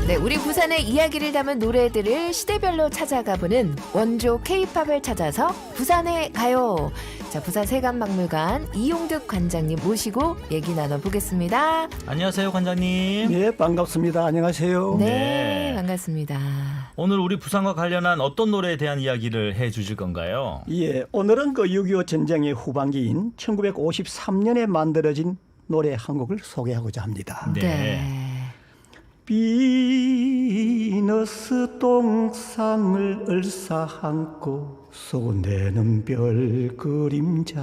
네, 우리 부산의 이야기를 담은 노래들을 시대별로 찾아가보는 원조 K-팝을 찾아서 부산에 가요. 자, 부산 세관박물관 이용득 관장님 모시고 얘기 나눠보겠습니다. 안녕하세요, 관장님. 네, 반갑습니다. 안녕하세요. 네, 반갑습니다. 오늘 우리 부산과 관련한 어떤 노래에 대한 이야기를 해 주실 건가요? 예, 오늘은 그 6.25 전쟁의 후반기인 1953년에 만들어진 노래 한 곡을 소개하고자 합니다. 네. 비너스 동상을 을사안고 쏘내는 별 그림자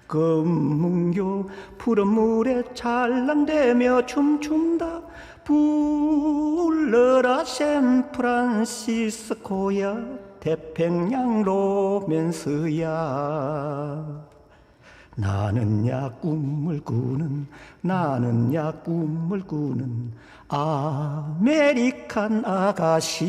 금문교 푸른 물에 찰랑대며 춤춘다 불러라 샌프란시스코야 태평양 로맨스야 나는야 꿈을 꾸는 아메리칸 아가씨.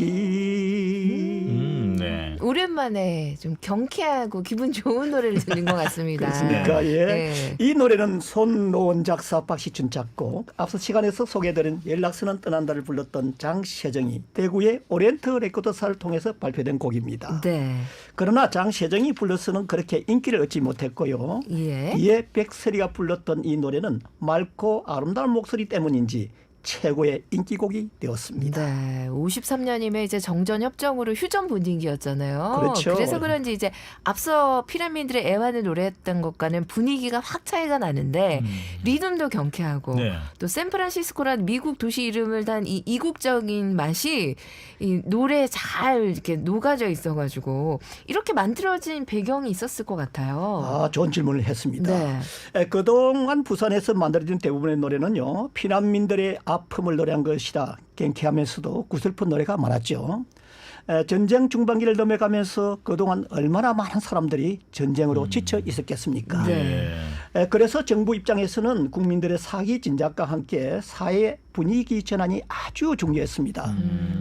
네. 오랜만에 좀 경쾌하고 기분 좋은 노래를 듣는 것 같습니다. 그렇습니까? 예. 네. 이 노래는 손노원 작사, 박시춘 작곡. 앞서 시간에서 소개해드린 연락선은 떠난다를 불렀던 장세정이 대구의 오리엔트 레코드사를 통해서 발표된 곡입니다. 네. 그러나 장세정이 불러서는 그렇게 인기를 얻지 못했고요. 예. 이에 백설이가 불렀던 이 노래는 맑고 아름다운 목소리 때문인지 최고의 인기곡이 되었습니다. 네, 53년이면 이제 정전협정으로 휴전 분위기였잖아요. 그렇죠. 그래서 그런지 이제 앞서 피라미드의 애환을 노래했던 것과는 분위기가 확 차이가 나는데 리듬도 경쾌하고 네. 또 샌프란시스코라는 미국 도시 이름을 단 이 이국적인 맛이 이 노래에 잘 이렇게 녹아져 있어가지고 이렇게 만들어진 배경이 있었을 것 같아요. 아, 좋은 질문을 했습니다. 네. 그동안 부산에서 만들어진 대부분의 노래는요. 피난민들의 아픔을 노래한 것이다. 경쾌하면서도 구슬픈 노래가 많았죠. 전쟁 중반기를 넘어가면서 그동안 얼마나 많은 사람들이 전쟁으로 지쳐 있었겠습니까? 네. 그래서 정부 입장에서는 국민들의 사기 진작과 함께 사회 분위기 전환이 아주 중요했습니다.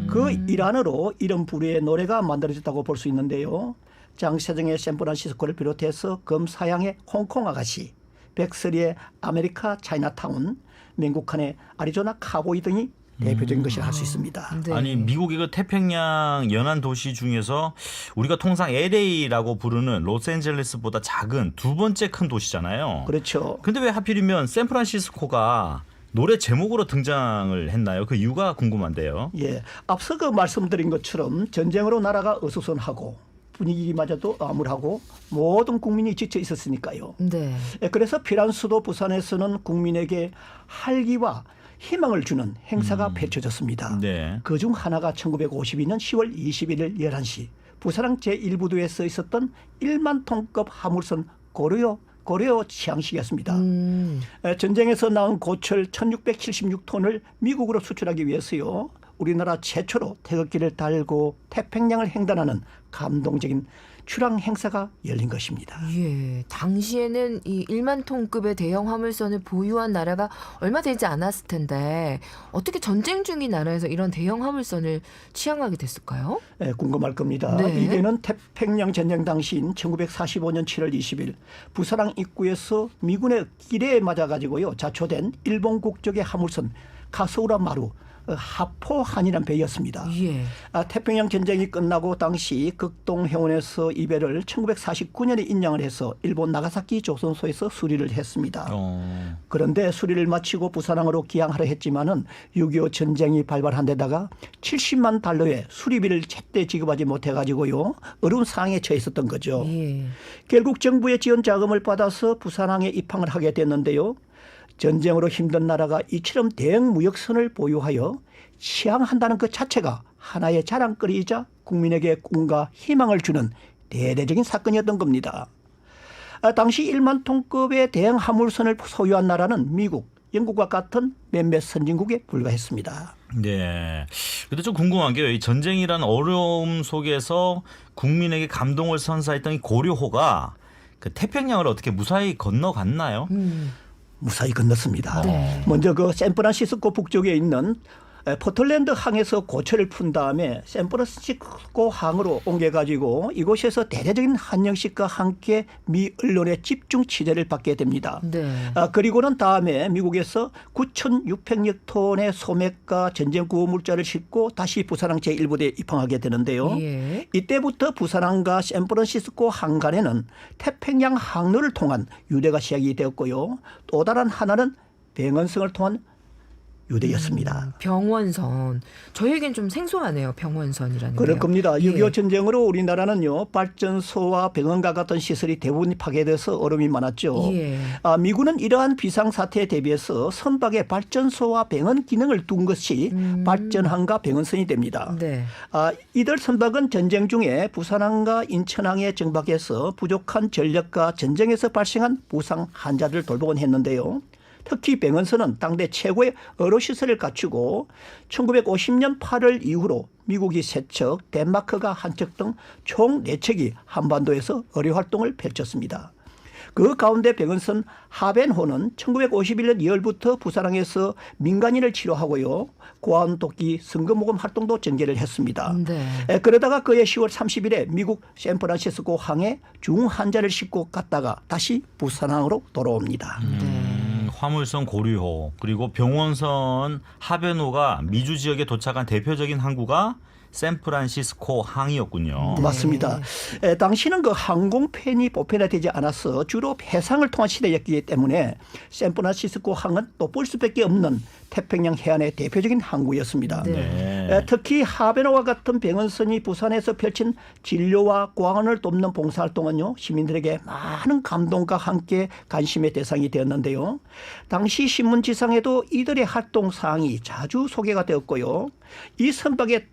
그 일환으로 이런 부류의 노래가 만들어졌다고 볼 수 있는데요. 장세정의 샌프란시스코를 비롯해서 검사양의 홍콩 아가씨, 백설이의 아메리카 차이나타운, 맹국한의 아리조나 카보이 등이 대표적인 것이라 할 수 있습니다. 네. 아니 미국의 그 태평양 연안 도시 중에서 우리가 통상 LA라고 부르는 로스앤젤레스보다 작은 두 번째 큰 도시잖아요. 그렇죠. 근데 왜 하필이면 샌프란시스코가 노래 제목으로 등장을 했나요? 그 이유가 궁금한데요. 예, 앞서 그 말씀드린 것처럼 전쟁으로 나라가 어수선하고 분위기마저도 암울하고 모든 국민이 지쳐 있었으니까요. 네. 그래서 피란 수도 부산에서는 국민에게 활기와 희망을 주는 행사가 펼쳐졌습니다. 네. 그중 하나가 1952년 10월 21일 11시 부산항 제1부두에 있었던 1만 톤급 화물선 고려 취항식이었습니다. 전쟁에서 나온 고철 1676톤을 미국으로 수출하기 위해서요. 우리나라 최초로 태극기를 달고 태평양을 횡단하는 감동적인 출항 행사가 열린 것입니다. 예, 당시에는 이 1만 톤급의 대형 화물선을 보유한 나라가 얼마 되지 않았을 텐데 어떻게 전쟁 중인 나라에서 이런 대형 화물선을 취항하게 됐을까요? 궁금할 겁니다. 네. 이게는 태평양 전쟁 당시인 1945년 7월 20일 부산항 입구에서 미군의 기뢰에 맞아가지고요 자초된 일본 국적의 화물선 카스우라 마루 하포한이라는 배였습니다. 예. 태평양 전쟁이 끝나고 당시 극동해운에서 이 배를 1949년에 인양을 해서 일본 나가사키 조선소에서 수리를 했습니다. 그런데 수리를 마치고 부산항으로 기항하려 했지만은 6.25 전쟁이 발발한 데다가 70만 달러의 수리비를 제때 지급하지 못해가지고요 어려운 상황에 처했었던 거죠. 예. 결국 정부의 지원 자금을 받아서 부산항에 입항을 하게 됐는데요. 전쟁으로 힘든 나라가 이처럼 대형 무역선을 보유하여 취항한다는 것 자체가 하나의 자랑거리이자 국민에게 꿈과 희망을 주는 대대적인 사건이었던 겁니다. 당시 1만 톤급의 대형 화물선을 소유한 나라는 미국, 영국과 같은 몇몇 선진국에 불과했습니다. 네. 근데 좀 궁금한 게요. 이 전쟁이라는 어려움 속에서 국민에게 감동을 선사했던 이 고려호가 그 태평양을 어떻게 무사히 건너갔나요? 무사히 건넜습니다. 네. 먼저 그 샌프란시스코 북쪽에 있는 포틀랜드 항에서 고철을 푼 다음에 샌프란시스코 항으로 옮겨가지고 이곳에서 대대적인 한영식과 함께 미 언론의 집중 취재를 받게 됩니다. 네. 그리고는 다음에 미국에서 9,600여 톤의 소맥과 전쟁 구호물자를 싣고 다시 부산항 제1부대에 입항하게 되는데요. 예. 이때부터 부산항과 샌프란시스코 항 간에는 태평양 항로를 통한 유대가 시작이 되었고요. 또 다른 하나는 병원성을 통한 유대였습니다. 병원선. 저희에겐 좀 생소하네요. 병원선이라는 그럴 게요. 겁니다. 예. 6.25 전쟁으로 우리나라는요. 발전소와 병원과 같은 시설이 대부분 파괴돼서 어려움이 많았죠. 예. 미군은 이러한 비상사태에 대비해서 선박에 발전소와 병원 기능을 둔 것이 발전항과 병원선이 됩니다. 네. 이들 선박은 전쟁 중에 부산항과 인천항에 정박해서 부족한 전력과 전쟁에서 발생한 부상 환자들을 돌보곤 했는데요. 특히 병원선은 당대 최고의 의료시설을 갖추고 1950년 8월 이후로 미국이 3척, 덴마크가 1척 등 총 4척이 한반도에서 의료활동을 펼쳤습니다. 그 가운데 병원선 하벤호는 1951년 2월부터 부산항에서 민간인을 치료하고요. 고아원돕기, 선거모금 활동도 전개를 했습니다. 네. 그러다가 그해 10월 30일에 미국 샌프란시스코 항에 중환자를 싣고 갔다가 다시 부산항으로 돌아옵니다. 화물선 고류호 그리고 병원선 하변호가 미주 지역에 도착한 대표적인 항구가 샌프란시스코 항이었군요. 맞습니다. 당시는 그 항공편이 보편화되지 않아서 주로 해상을 통한 시대였기 때문에 샌프란시스코 항은 또 볼 수밖에 없는 태평양 해안의 대표적인 항구였습니다. 네. 특히 하베노와 같은 병원선이 부산에서 펼친 진료와 고아원을 돕는 봉사활동은요. 시민들에게 많은 감동과 함께 관심의 대상이 되었는데요. 당시 신문지상에도 이들의 활동 사항이 자주 소개가 되었고요. 이 선박에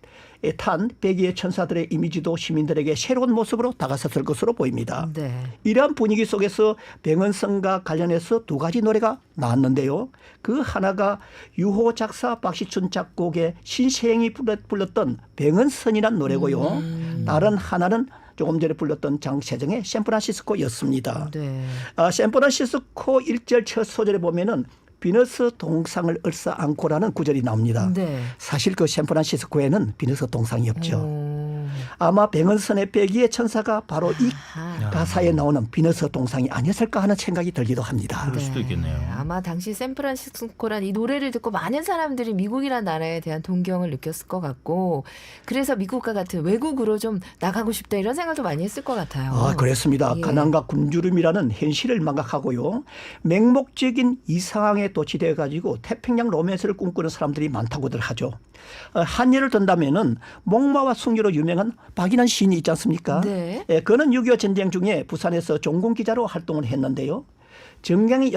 탄 백의의 천사들의 이미지도 시민들에게 새로운 모습으로 다가섰을 것으로 보입니다. 네. 이러한 분위기 속에서 병원선과 관련해서 2가지 노래가 나왔는데요. 그 하나가 유호 작사 박시춘 작곡의 신세영이 불렀던 병원선이란 노래고요. 다른 하나는 조금 전에 불렀던 장세정의 샌프란시스코였습니다. 네. 샌프란시스코 1절 첫 소절에 보면은 비너스 동상을 얼싸안고라는 구절이 나옵니다. 네. 사실 그 샌프란시스코에는 비너스 동상이 없죠. 아마 병원선의 백의의 천사가 바로 이 가사에 나오는 비너스 동상이 아니었을까 하는 생각이 들기도 합니다. 그럴 수도 있겠네요. 아마 당시 샌프란시스코란 이 노래를 듣고 많은 사람들이 미국이라는 나라에 대한 동경을 느꼈을 것 같고 그래서 미국과 같은 외국으로 좀 나가고 싶다 이런 생각도 많이 했을 것 같아요. 그렇습니다. 예. 가난과 굶주림이라는 현실을 망각하고요. 맹목적인 이 상황에 도취되어 가지고 태평양 로맨스를 꿈꾸는 사람들이 많다고들 하죠. 한 예를 든다면은 목마와 숭늉로 유명한 박인환 시인이 있지 않습니까? 네. 그는 6.25 전쟁 중에 부산에서 종군 기자로 활동을 했는데요. 전쟁이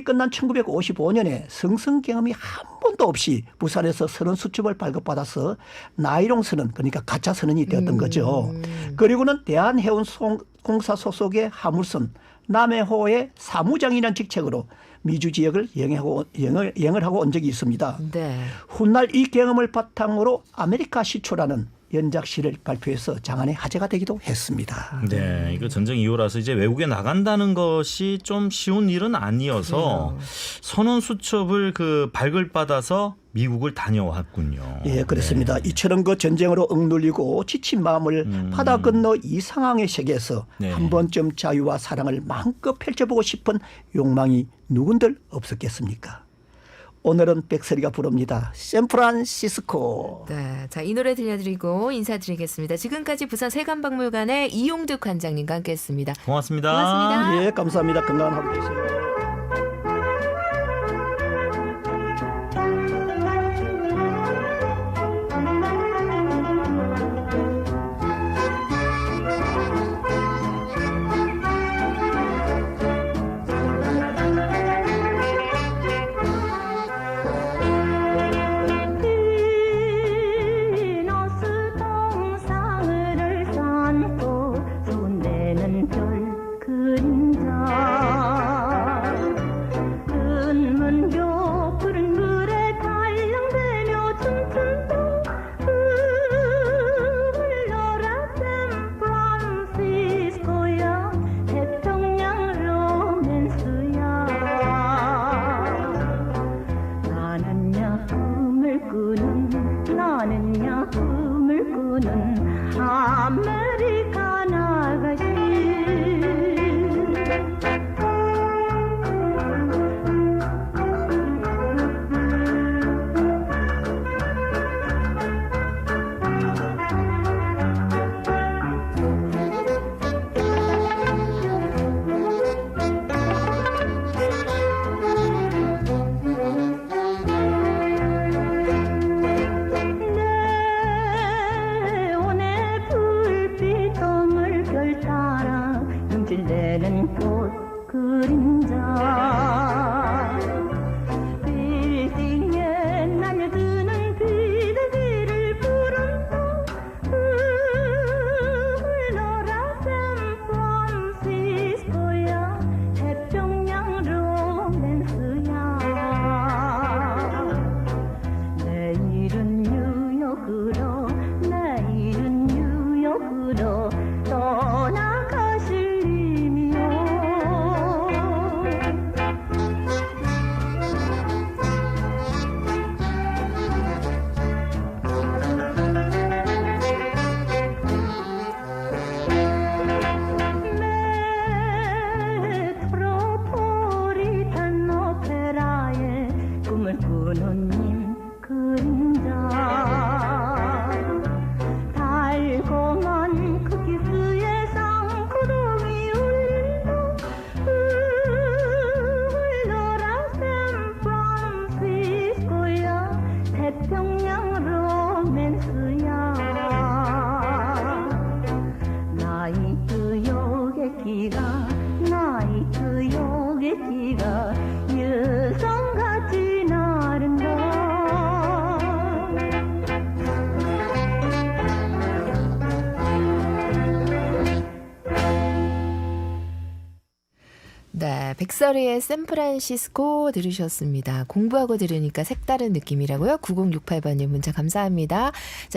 끝난 1955년에 성성 경험이 한 번도 없이 부산에서 선원 수첩을 발급받아서 나이롱 선원 그러니까 가짜 선원이 되었던 거죠. 그리고는 대한해운공사 소속의 화물선 남해호의 사무장이라는 직책으로 미주 지역을 여행을 하고 온 적이 있습니다. 네. 훗날 이 경험을 바탕으로 아메리카 시초라는 연작시를 발표해서 장안의 화제가 되기도 했습니다. 네, 이거 전쟁 이후라서 이제 외국에 나간다는 것이 좀 쉬운 일은 아니어서 선원 수첩을 발급받아서 미국을 다녀왔군요. 예, 그렇습니다. 네. 이처럼 그 전쟁으로 억눌리고 지친 마음을 바다 건너 이 상황의 세계에서 네. 한 번쯤 자유와 사랑을 마음껏 펼쳐보고 싶은 욕망이 누군들 없었겠습니까? 오늘은 백설이가 부릅니다. 샌프란시스코. 네, 자, 이 노래 들려드리고 인사드리겠습니다. 지금까지 부산 세관박물관의 이용득 관장님과 함께했습니다. 고맙습니다. 고맙습니다. 예, 감사합니다. 건강한 하루 되세요. 비너스 동상을 안고 손대는 별 그림자 뉴욕으로 내일은 뉴욕으로 떠나가실 님이요 메트로폴리탄 오페라의 꿈을 꾸는 님 그림자 달콤한 그 키스의 쌍구름이 울리며 흘러라 샌프란시스코야 태평양 로맨스야 나이트 요괴기가 나이트 요괴기가 여성같이 나른다 네, 백설이의 샌프란시스코 들으셨습니다. 공부하고 들으니까 색다른 느낌이라고요. 9068번님 문자 감사합니다.